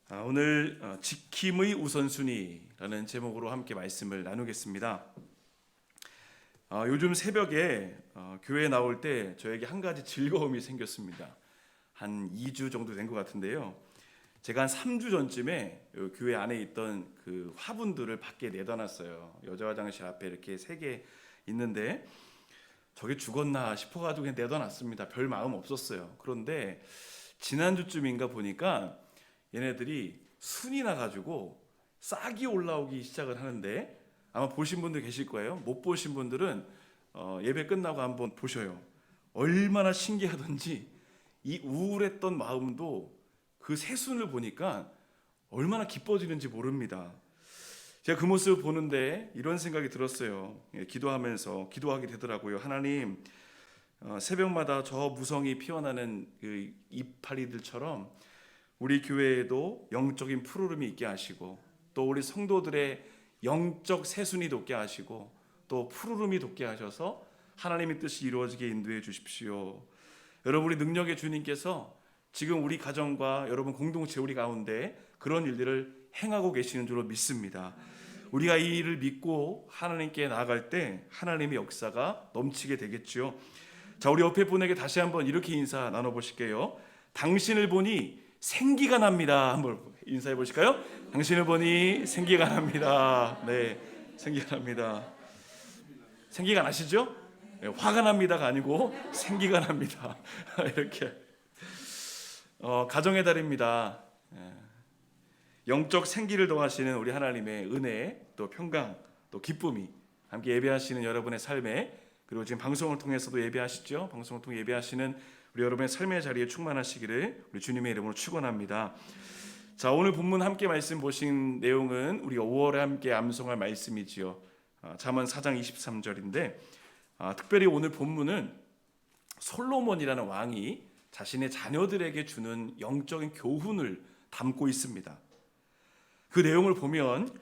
오늘 지킴의 우선순위라는 제목으로 함께 말씀을 나누겠습니다. 요즘 새벽에 교회에 나올 때 저에게 한 가지 즐거움이 생겼습니다. 한 2주 정도 된 것 같은데요. 제가 한 3주 전쯤에 교회 안에 있던 그 화분들을 밖에 내다 놨어요. 여자 화장실 앞에 이렇게 3개 있는데 저게 죽었나 싶어가지고 그냥 내다 놨습니다. 별 마음 없었어요. 그런데 지난주쯤인가 보니까 얘네들이 순이 나가지고 싹이 올라오기 시작을 하는데, 아마 보신 분들 계실 거예요. 못 보신 분들은 예배 끝나고 한번 보셔요. 얼마나 신기하던지 이 우울했던 마음도 그 새순을 보니까 얼마나 기뻐지는지 모릅니다. 제가 그 모습을 보는데 이런 생각이 들었어요. 기도하게 되더라고요. 하나님, 새벽마다 저 무성이 피어나는 그 이파리들처럼 우리 교회에도 영적인 푸르름이 있게 하시고, 또 우리 성도들의 영적 새순이 돋게 하시고, 또 푸르름이 돋게 하셔서 하나님의 뜻이 이루어지게 인도해 주십시오. 여러분, 우리 능력의 주님께서 지금 우리 가정과 여러분 공동체 우리 가운데 그런 일들을 행하고 계시는 줄로 믿습니다. 우리가 이 일을 믿고 하나님께 나아갈 때 하나님의 역사가 넘치게 되겠죠. 자, 우리 옆에 분에게 다시 한번 이렇게 인사 나눠보실게요. 당신을 보니 생기가 납니다. 한번 인사해 보실까요? 당신을 보니 생기가 납니다. 네, 생기가 납니다. 생기가 나시죠? 네, 화가 납니다가 아니고 생기가 납니다. 이렇게 가정의 달입니다. 영적 생기를 더하시는 우리 하나님의 은혜, 또 평강, 또 기쁨이 함께 예배하시는 여러분의 삶에, 그리고 지금 방송을 통해서도 예배하시죠. 방송을 통해 예배하시는 우리 여러분의 삶의 자리에 충만하시기를 우리 주님의 이름으로 축원합니다. 자, 오늘 본문 함께 말씀 보신 내용은 우리가 5월에 함께 암송할 말씀이지요. 잠언 4장 23절인데, 특별히 오늘 본문은 솔로몬이라는 왕이 자신의 자녀들에게 주는 영적인 교훈을 담고 있습니다. 그 내용을 보면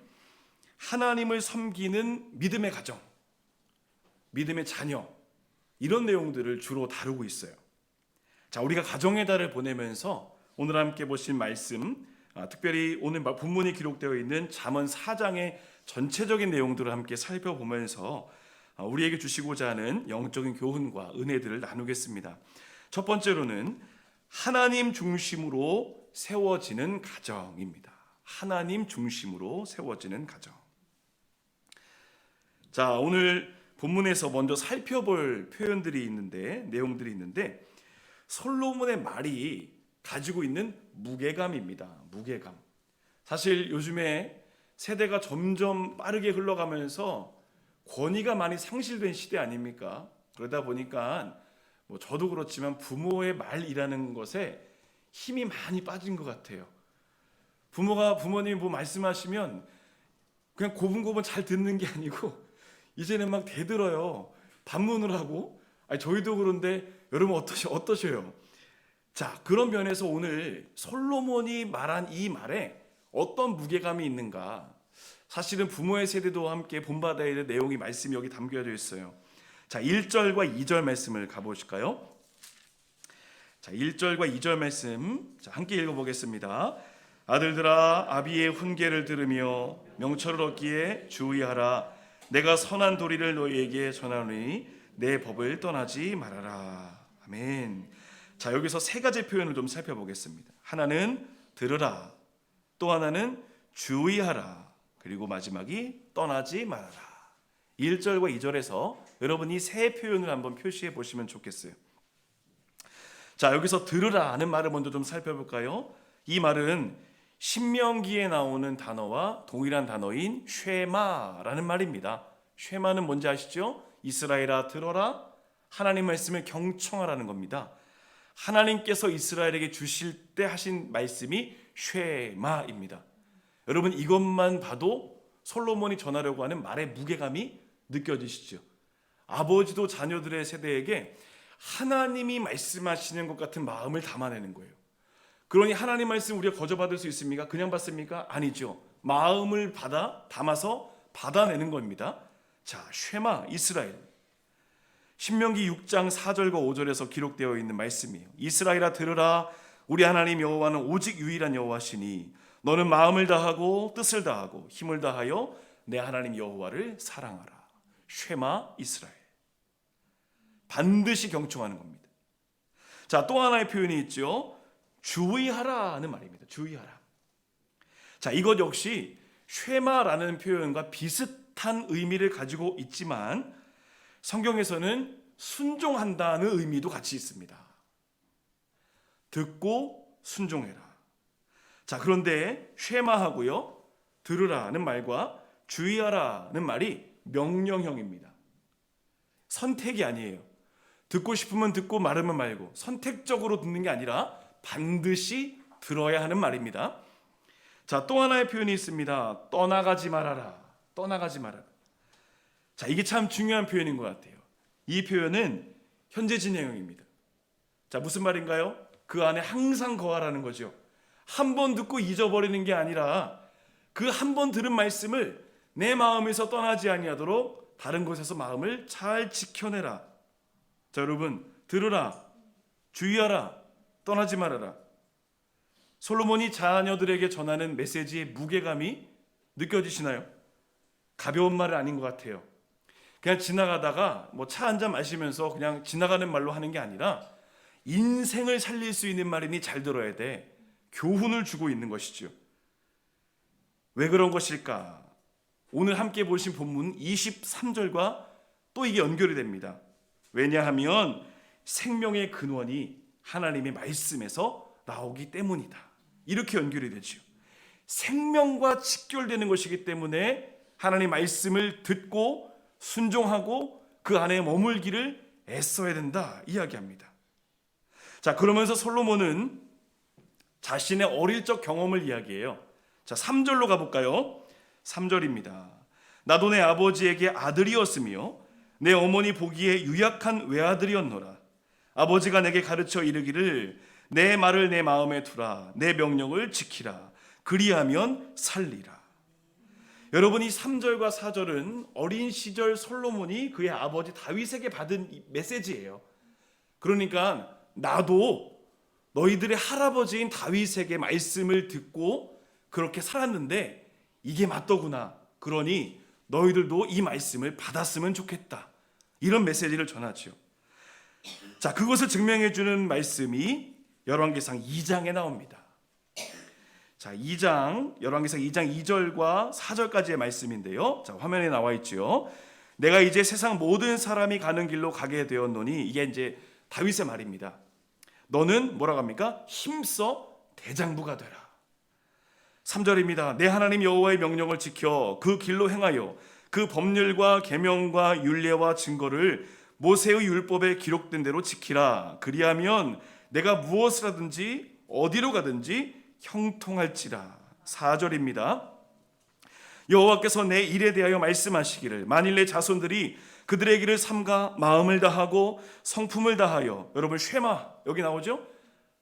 하나님을 섬기는 믿음의 가정, 믿음의 자녀, 이런 내용들을 주로 다루고 있어요. 자, 우리가 가정의 달을 보내면서 오늘 함께 보신 말씀, 특별히 오늘 본문이 기록되어 있는 잠언 4장의 전체적인 내용들을 함께 살펴보면서 우리에게 주시고자 하는 영적인 교훈과 은혜들을 나누겠습니다. 첫 번째로는 하나님 중심으로 세워지는 가정입니다. 하나님 중심으로 세워지는 가정. 자, 오늘 본문에서 먼저 살펴볼 표현들이 있는데, 내용들이 있는데, 솔로몬의 말이 가지고 있는 무게감입니다. 무게감. 사실 요즘에 세대가 점점 빠르게 흘러가면서 권위가 많이 상실된 시대 아닙니까? 그러다 보니까 저도 그렇지만 부모의 말이라는 것에 힘이 많이 빠진 것 같아요. 부모님이 뭐 말씀하시면 그냥 고분고분 잘 듣는 게 아니고 이제는 막 대들어요. 반문을 하고. 저희도 그런데 여러분 어떠셔요? 자, 그런 면에서 오늘 솔로몬이 말한 이 말에 어떤 무게감이 있는가? 사실은 부모의 세대도 함께 본받아야 될 내용이 말씀이 여기 담겨져 있어요. 자, 1절과 2절 말씀을 가보실까요? 자, 1절과 2절 말씀 함께 읽어보겠습니다. 아들들아, 아비의 훈계를 들으며 명철을 얻기에 주의하라. 내가 선한 도리를 너희에게 전하노니 내 법을 떠나지 말아라. 아멘. 자, 여기서 세 가지 표현을 좀 살펴보겠습니다. 하나는 들으라, 또 하나는 주의하라, 그리고 마지막이 떠나지 말아라. 1절과 2절에서 여러분이 세 표현을 한번 표시해 보시면 좋겠어요. 자, 여기서 들으라 하는 말을 먼저 좀 살펴볼까요? 이 말은 신명기에 나오는 단어와 동일한 단어인 쉐마라는 말입니다. 쉐마는 뭔지 아시죠? 이스라엘아 들어라, 하나님 말씀을 경청하라는 겁니다. 하나님께서 이스라엘에게 주실 때 하신 말씀이 쉐마입니다. 여러분, 이것만 봐도 솔로몬이 전하려고 하는 말의 무게감이 느껴지시죠? 아버지도 자녀들의 세대에게 하나님이 말씀하시는 것 같은 마음을 담아내는 거예요. 그러니 하나님 말씀 우리가 거저받을 수 있습니까? 그냥 받습니까? 아니죠. 마음을 담아서 받아내는 겁니다. 자, 쉐마, 이스라엘. 신명기 6장 4절과 5절에서 기록되어 있는 말씀이에요. 이스라엘아 들으라, 우리 하나님 여호와는 오직 유일한 여호와시니 너는 마음을 다하고 뜻을 다하고 힘을 다하여 내 하나님 여호와를 사랑하라. 쉐마 이스라엘. 반드시 경청하는 겁니다. 자, 또 하나의 표현이 있죠. 주의하라는 말입니다. 주의하라. 자, 이것 역시 쉐마라는 표현과 비슷한 의미를 가지고 있지만 성경에서는 순종한다는 의미도 같이 있습니다. 듣고 순종해라. 자, 그런데 쉐마하고요, 들으라는 말과 주의하라는 말이 명령형입니다. 선택이 아니에요. 듣고 싶으면 듣고 말으면 말고 선택적으로 듣는 게 아니라 반드시 들어야 하는 말입니다. 자, 또 하나의 표현이 있습니다. 떠나가지 말아라. 떠나가지 말아라. 자, 이게 참 중요한 표현인 것 같아요. 이 표현은 현재 진행형입니다. 자, 무슨 말인가요? 그 안에 항상 거하라는 거죠. 한 번 듣고 잊어버리는 게 아니라 그 한 번 들은 말씀을 내 마음에서 떠나지 아니하도록 다른 곳에서 마음을 잘 지켜내라. 자, 여러분, 들으라, 주의하라, 떠나지 말아라. 솔로몬이 자녀들에게 전하는 메시지의 무게감이 느껴지시나요? 가벼운 말은 아닌 것 같아요. 그냥 지나가다가 뭐 차 한 잔 마시면서 그냥 지나가는 말로 하는 게 아니라 인생을 살릴 수 있는 말이니 잘 들어야 돼. 교훈을 주고 있는 것이죠. 왜 그런 것일까? 오늘 함께 보신 본문 23절과 또 이게 연결이 됩니다. 왜냐하면 생명의 근원이 하나님의 말씀에서 나오기 때문이다. 이렇게 연결이 되죠. 생명과 직결되는 것이기 때문에 하나님 말씀을 듣고 순종하고 그 안에 머물기를 애써야 된다 이야기합니다. 자, 그러면서 솔로몬은 자신의 어릴 적 경험을 이야기해요. 자, 3절로 가볼까요? 3절입니다. 나도 내 아버지에게 아들이었으며 내 어머니 보기에 유약한 외아들이었노라. 아버지가 내게 가르쳐 이르기를 내 말을 내 마음에 두라. 내 명령을 지키라. 그리하면 살리라. 여러분, 이 3절과 4절은 어린 시절 솔로몬이 그의 아버지 다윗에게 받은 메시지예요. 그러니까 나도 너희들의 할아버지인 다윗에게 말씀을 듣고 그렇게 살았는데 이게 맞더구나. 그러니 너희들도 이 말씀을 받았으면 좋겠다. 이런 메시지를 전하죠. 자, 그것을 증명해 주는 말씀이 열왕기상 2장에 나옵니다. 자, 2장, 열왕기상 2장 2절과 4절까지의 말씀인데요. 자, 화면에 나와 있죠. 내가 이제 세상 모든 사람이 가는 길로 가게 되었노니, 이게 이제 다윗의 말입니다. 너는 뭐라고 합니까? 힘써 대장부가 되라. 3절입니다. 내 하나님 여호와의 명령을 지켜 그 길로 행하여 그 법률과 계명과 율례와 증거를 모세의 율법에 기록된 대로 지키라. 그리하면 내가 무엇을 하든지 어디로 가든지 형통할지라. 4절입니다. 여호와께서 내 일에 대하여 말씀하시기를 만일 내 자손들이 그들의 길을 삼가 마음을 다하고 성품을 다하여, 여러분 쉐마 여기 나오죠?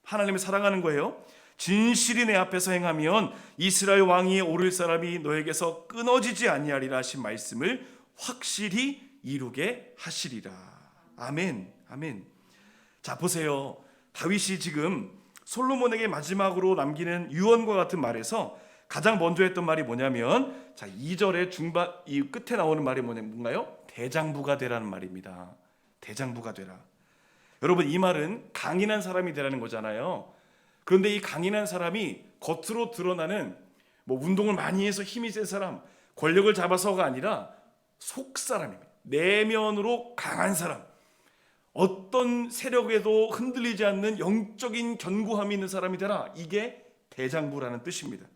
하나님을 사랑하는 거예요. 진실이 내 앞에서 행하면 이스라엘 왕위에 오를 사람이 너에게서 끊어지지 아니하리라 하신 말씀을 확실히 이루게 하시리라. 아멘. 아멘. 자, 보세요. 다윗이 지금 솔로몬에게 마지막으로 남기는 유언과 같은 말에서 가장 먼저 했던 말이 뭐냐면, 자, 2절의 중반 이 끝에 나오는 말이 뭔가요? 대장부가 되라는 말입니다. 대장부가 되라. 여러분, 이 말은 강인한 사람이 되라는 거잖아요. 그런데 이 강인한 사람이 겉으로 드러나는 뭐 운동을 많이 해서 힘이 센 사람, 권력을 잡아서가 아니라 속 사람입니다. 내면으로 강한 사람, 어떤 세력에도 흔들리지 않는 영적인 견고함이 있는 사람이 되라. 이게 대장부라는 뜻입니다.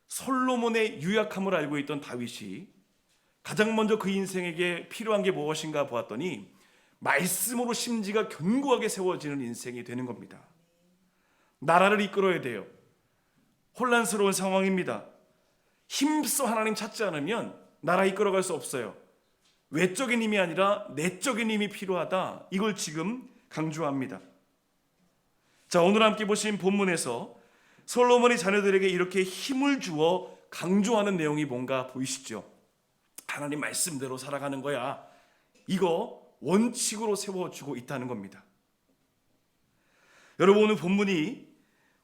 솔로몬의 유약함을 알고 있던 다윗이 가장 먼저 그 인생에게 필요한 게 무엇인가 보았더니 말씀으로 심지가 견고하게 세워지는 인생이 되는 겁니다. 나라를 이끌어야 돼요. 혼란스러운 상황입니다. 힘써 하나님 찾지 않으면 나라 이끌어갈 수 없어요. 외적인 힘이 아니라 내적인 힘이 필요하다. 이걸 지금 강조합니다. 자, 오늘 함께 보신 본문에서 솔로몬이 자녀들에게 이렇게 힘을 주어 강조하는 내용이 뭔가 보이시죠? 하나님 말씀대로 살아가는 거야. 이거 원칙으로 세워주고 있다는 겁니다. 여러분, 오늘 본문이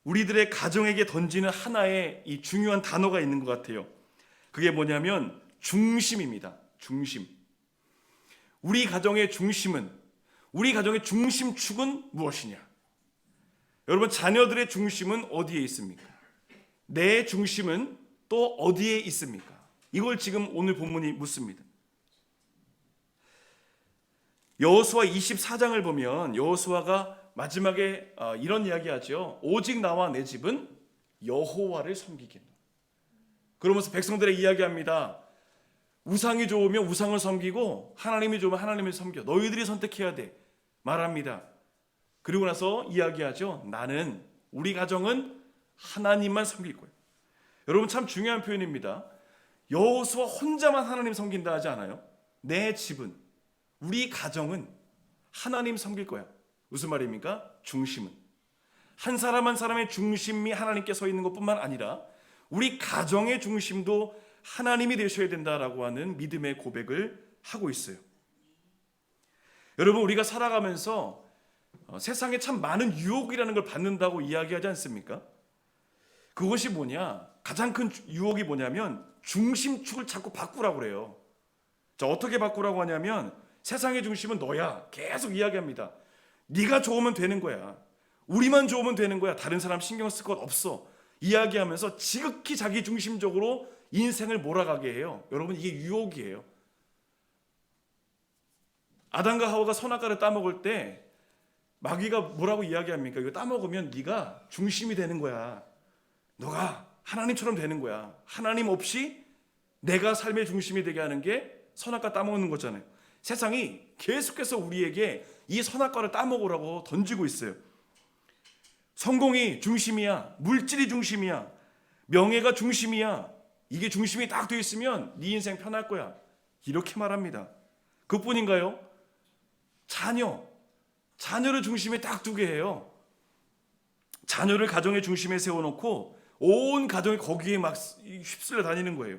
우리들의 가정에게 던지는 하나의 이 중요한 단어가 있는 것 같아요. 그게 뭐냐면 중심입니다. 중심. 우리 가정의 중심은, 우리 가정의 중심축은 무엇이냐? 여러분, 자녀들의 중심은 어디에 있습니까? 내 중심은 또 어디에 있습니까? 이걸 지금 오늘 본문이 묻습니다. 여호수아 24장을 보면 여호수아가 마지막에 이런 이야기하죠. 오직 나와 내 집은 여호와를 섬기겠노라. 그러면서 백성들의 이야기합니다. 우상이 좋으면 우상을 섬기고 하나님이 좋으면 하나님을 섬겨. 너희들이 선택해야 돼. 말합니다. 그리고 나서 이야기하죠. 나는, 우리 가정은 하나님만 섬길 거예요. 여러분, 참 중요한 표현입니다. 여호수아 혼자만 하나님 섬긴다 하지 않아요? 내 집은, 우리 가정은 하나님 섬길 거야. 무슨 말입니까? 중심은. 한 사람 한 사람의 중심이 하나님께 서 있는 것뿐만 아니라 우리 가정의 중심도 하나님이 되셔야 된다라고 하는 믿음의 고백을 하고 있어요. 여러분, 우리가 살아가면서 세상에 참 많은 유혹이라는 걸 받는다고 이야기하지 않습니까? 그것이 뭐냐? 가장 큰 유혹이 뭐냐면 중심축을 자꾸 바꾸라고 그래요. 자, 어떻게 바꾸라고 하냐면 세상의 중심은 너야. 계속 이야기합니다. 네가 좋으면 되는 거야. 우리만 좋으면 되는 거야. 다른 사람 신경 쓸 것 없어. 이야기하면서 지극히 자기 중심적으로 인생을 몰아가게 해요. 여러분, 이게 유혹이에요. 아담과 하와가 선악과를 따먹을 때 마귀가 뭐라고 이야기합니까? 이거 따먹으면 네가 중심이 되는 거야. 너가 하나님처럼 되는 거야. 하나님 없이 내가 삶의 중심이 되게 하는 게 선악과 따먹는 거잖아요. 세상이 계속해서 우리에게 이 선악과를 따먹으라고 던지고 있어요. 성공이 중심이야. 물질이 중심이야. 명예가 중심이야. 이게 중심이 딱 돼 있으면 네 인생 편할 거야. 이렇게 말합니다. 그뿐인가요? 자녀를 중심에 딱 두게 해요. 자녀를 가정의 중심에 세워놓고 온 가정이 거기에 막 휩쓸려 다니는 거예요.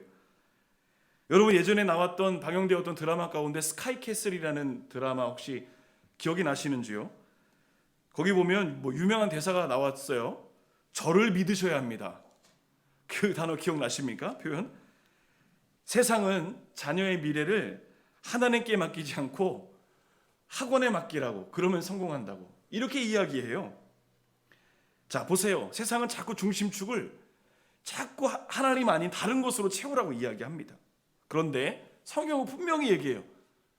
여러분, 예전에 나왔던 방영되었던 드라마 가운데 스카이캐슬이라는 드라마 혹시 기억이 나시는지요? 거기 보면 뭐 유명한 대사가 나왔어요. 저를 믿으셔야 합니다. 그 단어 기억나십니까? 표현? 세상은 자녀의 미래를 하나님께 맡기지 않고 학원에 맡기라고, 그러면 성공한다고, 이렇게 이야기해요. 자, 보세요. 세상은 자꾸 중심축을 자꾸 하나님 아닌 다른 것으로 채우라고 이야기합니다. 그런데 성경은 분명히 얘기해요.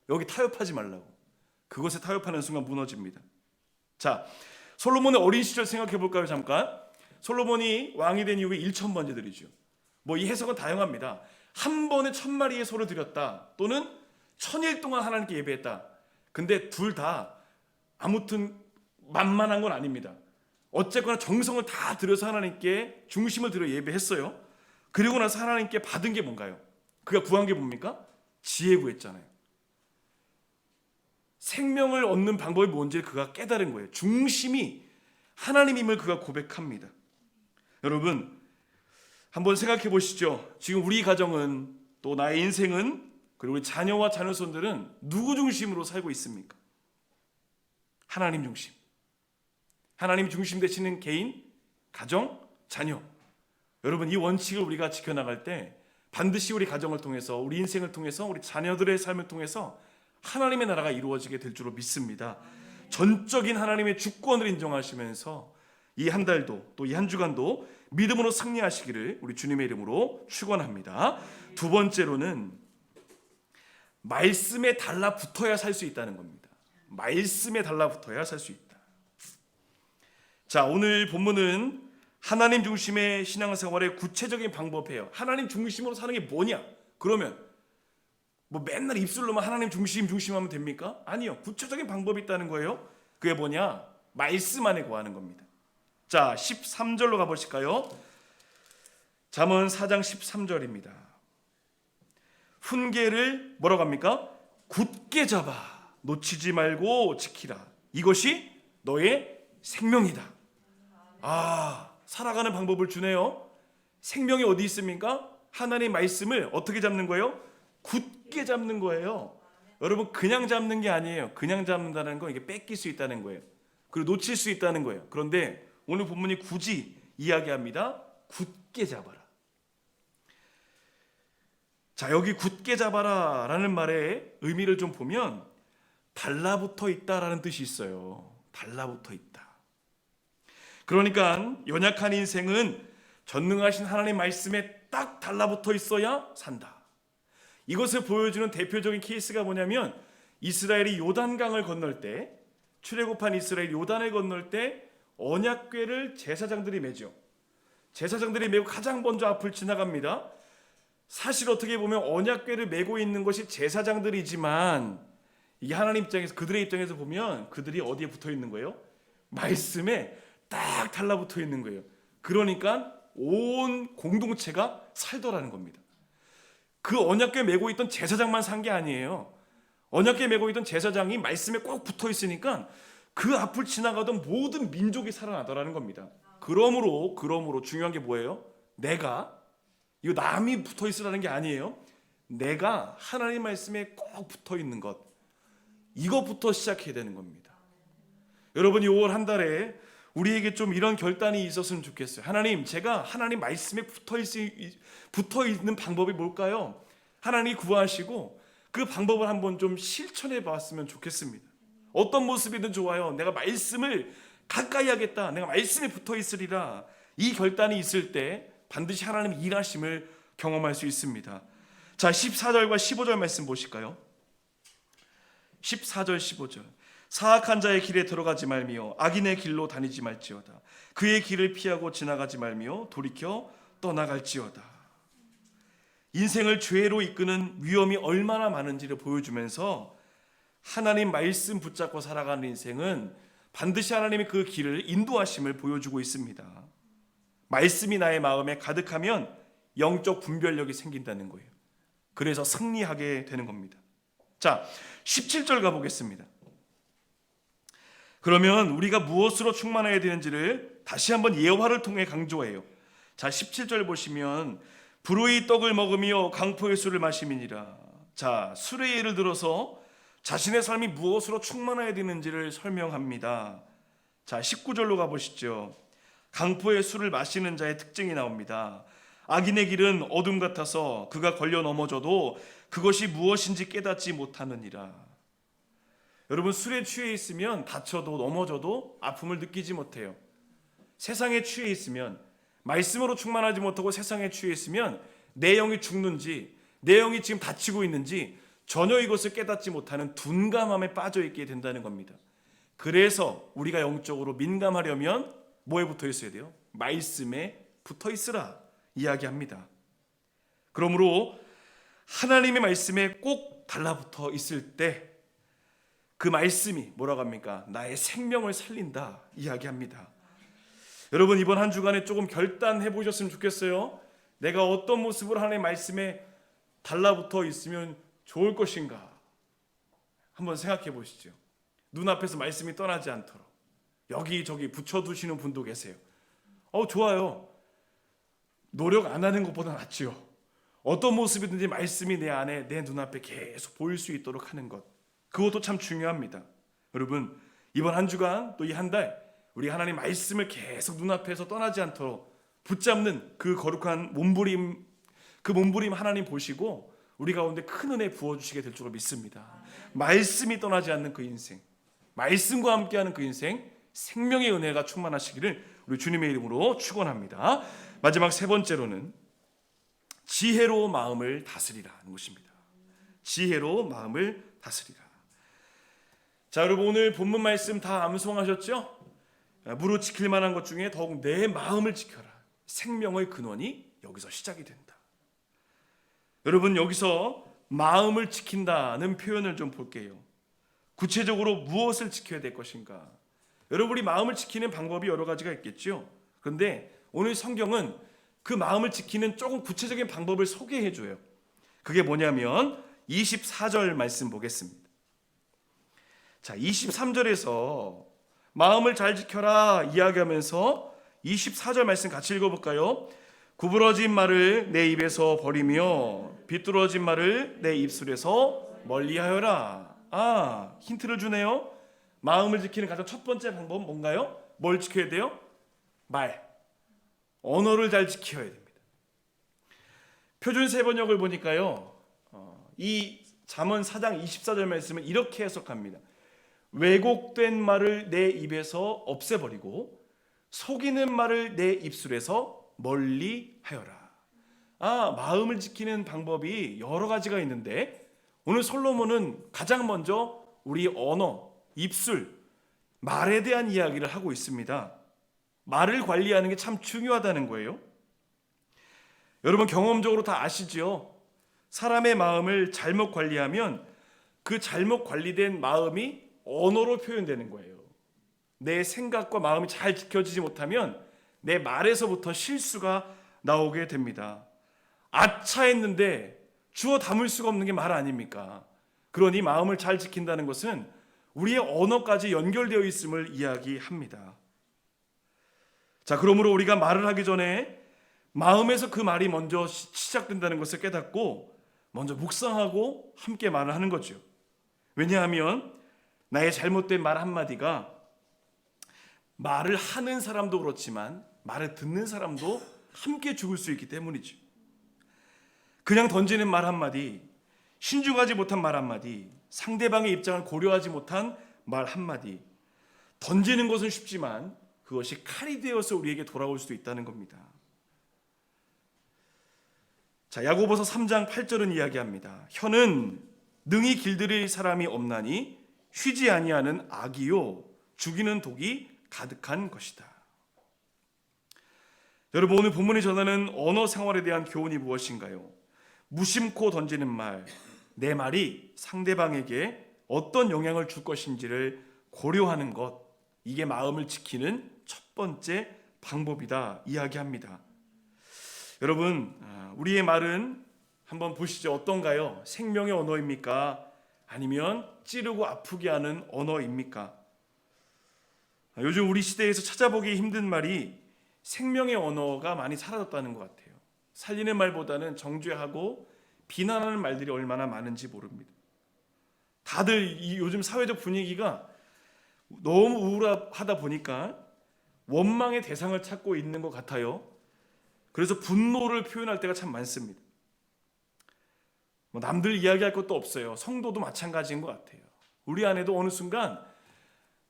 여기 타협하지 말라고. 그것에 타협하는 순간 무너집니다. 자, 솔로몬의 어린 시절 생각해 볼까요? 잠깐. 솔로몬이 왕이 된 이후에 1000번째 드리죠. 뭐 이 해석은 다양합니다. 한 번에 1000마리의 소를 드렸다, 또는 1000일 동안 하나님께 예배했다. 근데 둘 다 아무튼 만만한 건 아닙니다. 어쨌거나 정성을 다 들여서 하나님께 중심을 들여 예배했어요. 그리고 나서 하나님께 받은 게 뭔가요? 그가 구한 게 뭡니까? 지혜 구했잖아요. 생명을 얻는 방법이 뭔지를 그가 깨달은 거예요. 중심이 하나님임을 그가 고백합니다. 여러분, 한번 생각해 보시죠. 지금 우리 가정은, 또 나의 인생은, 그리고 우리 자녀와 자녀손들은 누구 중심으로 살고 있습니까? 하나님 중심. 하나님 중심 되시는 개인, 가정, 자녀. 여러분, 이 원칙을 우리가 지켜나갈 때 반드시 우리 가정을 통해서, 우리 인생을 통해서, 우리 자녀들의 삶을 통해서 하나님의 나라가 이루어지게 될 줄로 믿습니다. 전적인 하나님의 주권을 인정하시면서 이 한 달도, 또 이 한 주간도 믿음으로 승리하시기를 우리 주님의 이름으로 축원합니다. 두 번째로는 말씀에 달라붙어야 살 수 있다는 겁니다. 말씀에 달라붙어야 살 수 있다. 자, 오늘 본문은 하나님 중심의 신앙생활의 구체적인 방법이에요. 하나님 중심으로 사는 게 뭐냐? 그러면 뭐 맨날 입술로만 하나님 중심하면 됩니까? 아니요. 구체적인 방법이 있다는 거예요. 그게 뭐냐? 말씀 안에 거하는 겁니다. 자, 13절로 가보실까요? 잠언 4장 13절입니다. 훈계를 뭐라고 합니까? 굳게 잡아 놓치지 말고 지키라. 이것이 너의 생명이다. 살아가는 방법을 주네요. 생명이 어디 있습니까? 하나님의 말씀을 어떻게 잡는 거예요? 굳게 잡는 거예요. 여러분, 그냥 잡는 게 아니에요. 그냥 잡는다는 건 이게 뺏길 수 있다는 거예요. 그리고 놓칠 수 있다는 거예요. 그런데 오늘 본문이 굳이 이야기합니다. 굳게 잡아라. 자, 여기 굳게 잡아라 라는 말의 의미를 좀 보면 달라붙어 있다라는 뜻이 있어요. 달라붙어 있다. 그러니까 연약한 인생은 전능하신 하나님 말씀에 딱 달라붙어 있어야 산다. 이것을 보여주는 대표적인 케이스가 뭐냐면 이스라엘이 요단강을 건널 때, 출애굽한 이스라엘 요단을 건널 때 언약궤를 제사장들이 메죠. 제사장들이 메고 가장 먼저 앞을 지나갑니다. 사실 어떻게 보면 언약궤를 메고 있는 것이 제사장들이지만 이게 하나님 입장에서, 그들의 입장에서 보면 그들이 어디에 붙어 있는 거예요? 말씀에 딱 달라붙어 있는 거예요. 그러니까 온 공동체가 살더라는 겁니다. 그 언약궤 메고 있던 제사장만 산 게 아니에요. 언약궤 메고 있던 제사장이 말씀에 꼭 붙어 있으니까 그 앞을 지나가던 모든 민족이 살아나더라는 겁니다. 그러므로 중요한 게 뭐예요? 내가, 이거 남이 붙어 있으라는 게 아니에요. 내가 하나님 말씀에 꼭 붙어 있는 것, 이것부터 시작해야 되는 겁니다. 여러분, 이 5월 한 달에 우리에게 좀 이런 결단이 있었으면 좋겠어요. 하나님, 제가 하나님 말씀에 붙어 있는 방법이 뭘까요? 하나님이 구하시고 그 방법을 한번 좀 실천해 봤으면 좋겠습니다. 어떤 모습이든 좋아요. 내가 말씀을 가까이 하겠다, 내가 말씀에 붙어 있으리라, 이 결단이 있을 때 반드시 하나님 일하심을 경험할 수 있습니다. 자, 14절과 15절 말씀 보실까요? 14절 15절. 사악한 자의 길에 들어가지 말며 악인의 길로 다니지 말지어다. 그의 길을 피하고 지나가지 말며 돌이켜 떠나갈지어다. 인생을 죄로 이끄는 위험이 얼마나 많은지를 보여주면서 하나님 말씀 붙잡고 살아가는 인생은 반드시 하나님의 그 길을 인도하심을 보여주고 있습니다. 말씀이 나의 마음에 가득하면 영적 분별력이 생긴다는 거예요. 그래서 승리하게 되는 겁니다. 자, 17절 가보겠습니다. 그러면 우리가 무엇으로 충만해야 되는지를 다시 한번 예화를 통해 강조해요. 자, 17절 보시면 불의 떡을 먹으며 강포의 술을 마심이니라. 자, 술의 예를 들어서 자신의 삶이 무엇으로 충만해야 되는지를 설명합니다. 자, 19절로 가보시죠. 강포의 술을 마시는 자의 특징이 나옵니다. 악인의 길은 어둠 같아서 그가 걸려 넘어져도 그것이 무엇인지 깨닫지 못하느니라. 여러분, 술에 취해 있으면 다쳐도 넘어져도 아픔을 느끼지 못해요. 세상에 취해 있으면, 말씀으로 충만하지 못하고 세상에 취해 있으면 내 영이 죽는지, 내 영이 지금 다치고 있는지 전혀 이것을 깨닫지 못하는 둔감함에 빠져 있게 된다는 겁니다. 그래서 우리가 영적으로 민감하려면 뭐에 붙어 있어야 돼요? 말씀에 붙어 있으라 이야기합니다. 그러므로 하나님의 말씀에 꼭 달라붙어 있을 때 그 말씀이 뭐라고 합니까? 나의 생명을 살린다 이야기합니다. 여러분, 이번 한 주간에 조금 결단해 보셨으면 좋겠어요. 내가 어떤 모습으로 하나님의 말씀에 달라붙어 있으면 좋을 것인가 한번 생각해 보시죠. 눈앞에서 말씀이 떠나지 않도록 여기저기 붙여두시는 분도 계세요. 좋아요. 노력 안 하는 것보다 낫죠. 어떤 모습이든지 말씀이 내 안에, 내 눈앞에 계속 보일 수 있도록 하는 것, 그것도 참 중요합니다. 여러분, 이번 한 주간 또 이 한 달 우리 하나님 말씀을 계속 눈앞에서 떠나지 않도록 붙잡는 그 거룩한 몸부림, 그 몸부림 하나님 보시고 우리 가운데 큰 은혜 부어주시게 될 줄로 믿습니다. 말씀이 떠나지 않는 그 인생, 말씀과 함께하는 그 인생, 생명의 은혜가 충만하시기를 우리 주님의 이름으로 축원합니다. 마지막 세 번째로는 지혜로 마음을 다스리라는 것입니다. 지혜로 마음을 다스리라. 자, 여러분, 오늘 본문 말씀 다 암송하셨죠? 무릇 지킬 만한 것 중에 더욱 내 마음을 지켜라. 생명의 근원이 여기서 시작이 된다. 여러분, 여기서 마음을 지킨다는 표현을 좀 볼게요. 구체적으로 무엇을 지켜야 될 것인가? 여러분이 마음을 지키는 방법이 여러 가지가 있겠죠. 그런데 오늘 성경은 그 마음을 지키는 조금 구체적인 방법을 소개해 줘요. 그게 뭐냐면 24절 말씀 보겠습니다. 자, 23절에서 마음을 잘 지켜라 이야기하면서 24절 말씀 같이 읽어볼까요? 구부러진 말을 내 입에서 버리며 비뚤어진 말을 내 입술에서 멀리하여라. 힌트를 주네요. 마음을 지키는 가장 첫 번째 방법은 뭔가요? 뭘 지켜야 돼요? 언어를 잘 지켜야 됩니다. 표준 세번역을 보니까요, 이 잠언 4장 24절 말씀을 이렇게 해석합니다. 왜곡된 말을 내 입에서 없애버리고 속이는 말을 내 입술에서 멀리 하여라. 마음을 지키는 방법이 여러 가지가 있는데 오늘 솔로몬은 가장 먼저 우리 언어, 입술, 말에 대한 이야기를 하고 있습니다. 말을 관리하는 게 참 중요하다는 거예요. 여러분 경험적으로 다 아시죠? 사람의 마음을 잘못 관리하면 그 잘못 관리된 마음이 언어로 표현되는 거예요. 내 생각과 마음이 잘 지켜지지 못하면 내 말에서부터 실수가 나오게 됩니다. 아차 했는데 주워 담을 수가 없는 게 말 아닙니까? 그러니 마음을 잘 지킨다는 것은 우리의 언어까지 연결되어 있음을 이야기합니다. 자, 그러므로 우리가 말을 하기 전에 마음에서 그 말이 먼저 시작된다는 것을 깨닫고 먼저 묵상하고 함께 말을 하는 거죠. 왜냐하면 나의 잘못된 말 한마디가 말을 하는 사람도 그렇지만 말을 듣는 사람도 함께 죽을 수 있기 때문이죠. 그냥 던지는 말 한마디, 신중하지 못한 말 한마디, 상대방의 입장을 고려하지 못한 말 한마디, 던지는 것은 쉽지만 그것이 칼이 되어서 우리에게 돌아올 수도 있다는 겁니다. 자, 야고보서 3장 8절은 이야기합니다. 혀는 능히 길들일 사람이 없나니 쉬지 아니하는 악이요 죽이는 독이 가득한 것이다. 여러분 오늘 본문이 전하는 언어 생활에 대한 교훈이 무엇인가요? 무심코 던지는 말, 내 말이 상대방에게 어떤 영향을 줄 것인지를 고려하는 것, 이게 마음을 지키는 첫 번째 방법이다 이야기합니다. 여러분 우리의 말은 한번 보시죠. 어떤가요? 생명의 언어입니까? 아니면 찌르고 아프게 하는 언어입니까? 요즘 우리 시대에서 찾아보기 힘든 말이 생명의 언어가 많이 사라졌다는 것 같아요. 살리는 말보다는 정죄하고 비난하는 말들이 얼마나 많은지 모릅니다. 다들 이 요즘 사회적 분위기가 너무 우울하다 보니까 원망의 대상을 찾고 있는 것 같아요. 그래서 분노를 표현할 때가 참 많습니다. 남들 이야기할 것도 없어요. 성도도 마찬가지인 것 같아요. 우리 안에도 어느 순간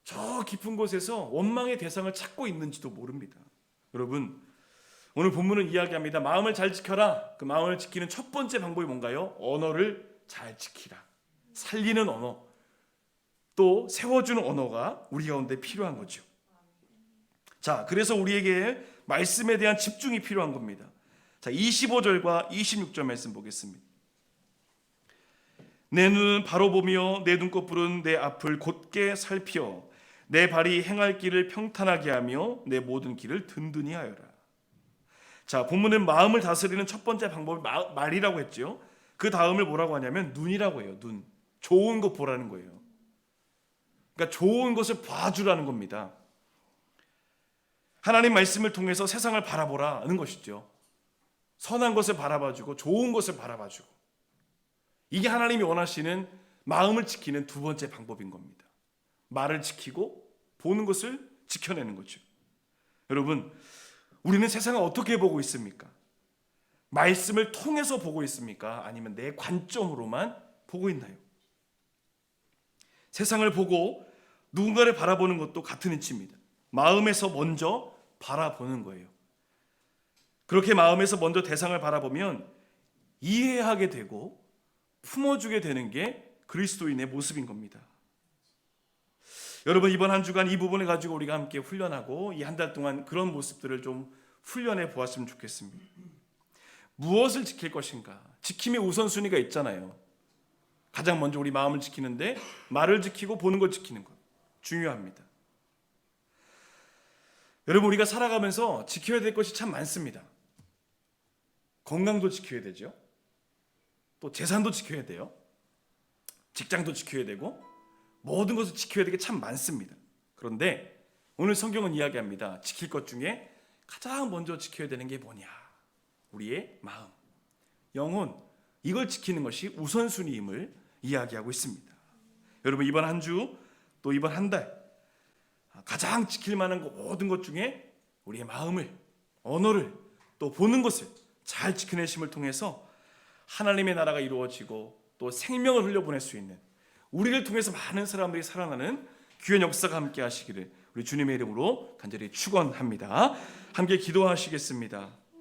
저 깊은 곳에서 원망의 대상을 찾고 있는지도 모릅니다. 여러분 오늘 본문은 이야기합니다. 마음을 잘 지켜라. 그 마음을 지키는 첫 번째 방법이 뭔가요? 언어를 잘 지키라. 살리는 언어, 또 세워주는 언어가 우리 가운데 필요한 거죠. 자, 그래서 우리에게 말씀에 대한 집중이 필요한 겁니다. 자, 25절과 26절 말씀 보겠습니다. 내 눈은 바로 보며 내 눈꺼풀은 내 앞을 곧게 살피어 내 발이 행할 길을 평탄하게 하며 내 모든 길을 든든히 하여라. 자, 본문은 마음을 다스리는 첫 번째 방법이 말이라고 했죠. 그 다음을 뭐라고 하냐면 눈이라고 해요. 눈. 좋은 것 보라는 거예요. 그러니까 좋은 것을 봐주라는 겁니다. 하나님 말씀을 통해서 세상을 바라보라는 것이죠. 선한 것을 바라봐주고 좋은 것을 바라봐주고, 이게 하나님이 원하시는 마음을 지키는 두 번째 방법인 겁니다. 말을 지키고 보는 것을 지켜내는 거죠. 여러분 우리는 세상을 어떻게 보고 있습니까? 말씀을 통해서 보고 있습니까? 아니면 내 관점으로만 보고 있나요? 세상을 보고 누군가를 바라보는 것도 같은 이치입니다. 마음에서 먼저 바라보는 거예요. 그렇게 마음에서 먼저 대상을 바라보면 이해하게 되고 품어주게 되는 게 그리스도인의 모습인 겁니다. 여러분 이번 한 주간 이 부분을 가지고 우리가 함께 훈련하고 이 한 달 동안 그런 모습들을 좀 훈련해 보았으면 좋겠습니다. 무엇을 지킬 것인가? 지킴의 우선순위가 있잖아요. 가장 먼저 우리 마음을 지키는데 말을 지키고 보는 걸 지키는 것 중요합니다. 여러분 우리가 살아가면서 지켜야 될 것이 참 많습니다. 건강도 지켜야 되죠. 또 재산도 지켜야 돼요. 직장도 지켜야 되고 모든 것을 지켜야 될 게 참 많습니다. 그런데 오늘 성경은 이야기합니다. 지킬 것 중에 가장 먼저 지켜야 되는 게 뭐냐? 우리의 마음, 영혼, 이걸 지키는 것이 우선순위임을 이야기하고 있습니다. 여러분 이번 한 주 또 이번 한 달 가장 지킬 만한 모든 것 중에 우리의 마음을, 언어를, 또 보는 것을 잘 지켜내심을 통해서 하나님의 나라가 이루어지고 또 생명을 흘려보낼 수 있는, 우리를 통해서 많은 사람들이 살아나는 귀한 역사가 함께 하시기를 우리 주님의 이름으로 간절히 축원합니다. 함께 기도하시겠습니다.